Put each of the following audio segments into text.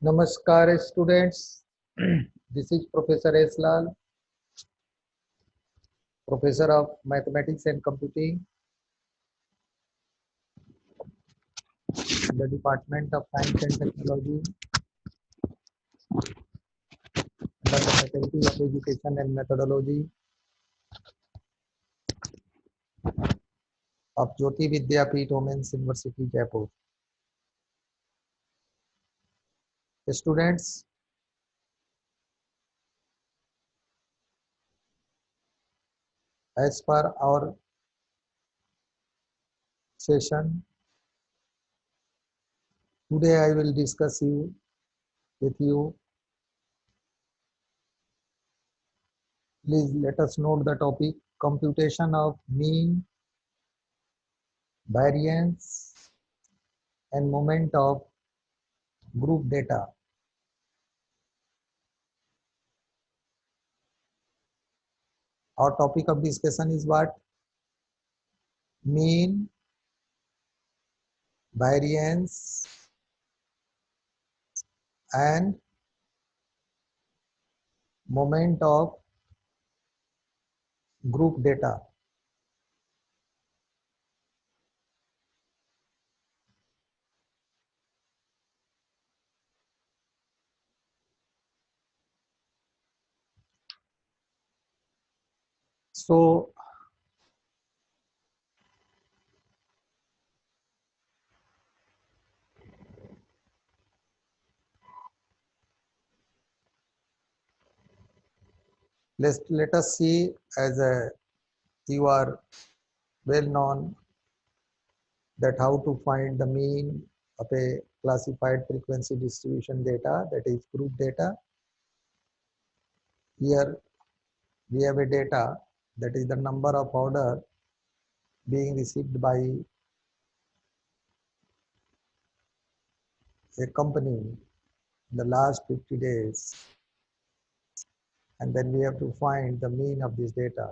Namaskar students. This is Professor S. Lal, Professor of Mathematics and Computing in the Department of Science and Technology under the Faculty of Education and Methodology of Jyoti Vidyapeeth Women's University, Jaipur. Students, as per our session, today I will discuss with you. Please let us note the topic: computation of mean, variance, and moment of group data. Our topic of discussion is what? Mean, variance, and moment of group data. So let us see, as you are well known, that how to find the mean of a classified frequency distribution data, that is group data. Here we have a data, that is the number of order being received by a company in the last 50 days, and then we have to find the mean of this data.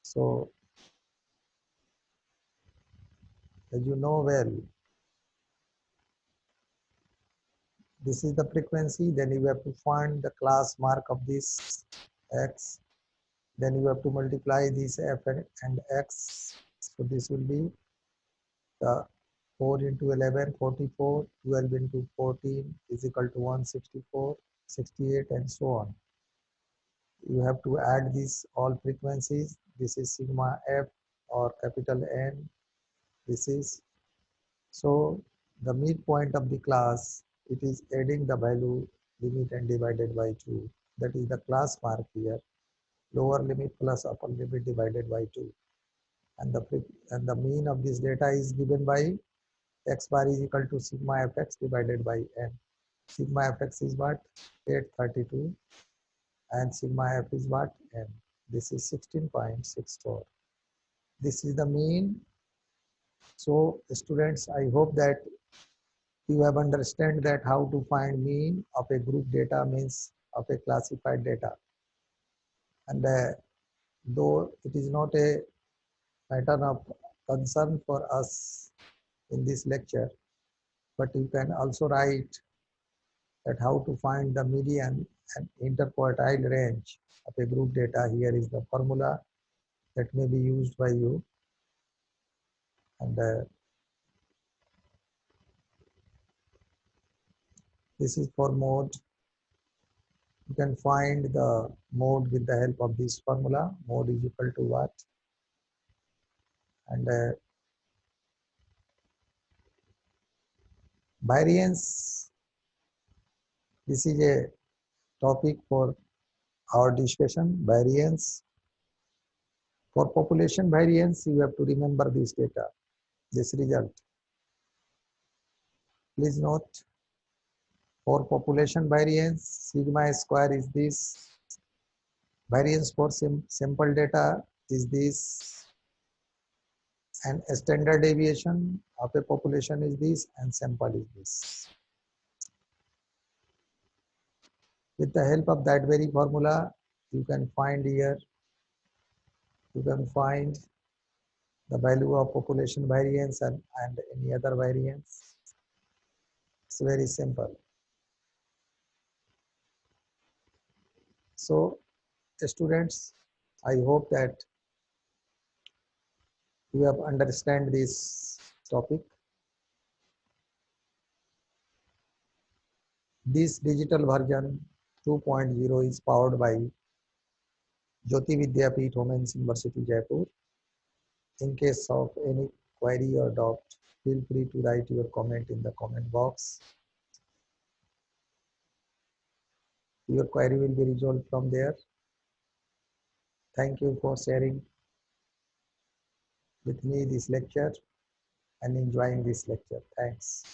So as you know well, this is the frequency, then you have to find the class mark of this x, then you have to multiply this f and x. So this will be the 4 into 11, 44, 12 into 14 is equal to 164, 68, and so on. You have to add these all frequencies. This is sigma f or capital N. This is, so the midpoint of the class, it is adding the value limit and divided by 2. That is the class mark here. Lower limit plus upper limit divided by 2. And the mean of this data is given by x bar is equal to sigma fx divided by n. Sigma fx is what? 832. And sigma f is what? N. This is 16.64. This is the mean. So students, I hope that you have understand that how to find mean of a group data, means of a classified data. And though it is not a matter of concern for us in this lecture, but you can also write that how to find the median and interquartile range of a group data. Here is the formula that may be used by you. And this is for mode. You can find the mode with the help of this formula. Mode is equal to what? And variance, this is a topic for our discussion. Variance. For population variance, you have to remember this data, this result. Please note, for population variance, sigma square is this. Variance for simple data is this. And a standard deviation of a population is this, and sample is this. With the help of that very formula, you can find here, you can find the value of population variance and any other variance. It's very simple. So students, I hope that you have understand this topic. This digital version 2.0 is powered by Jyoti Vidyapeeth Women's University Jaipur. In case of any query or doubt, feel free to write your comment in the comment box. Your query will be resolved from there. Thank you for sharing with me this lecture and enjoying this lecture. Thanks.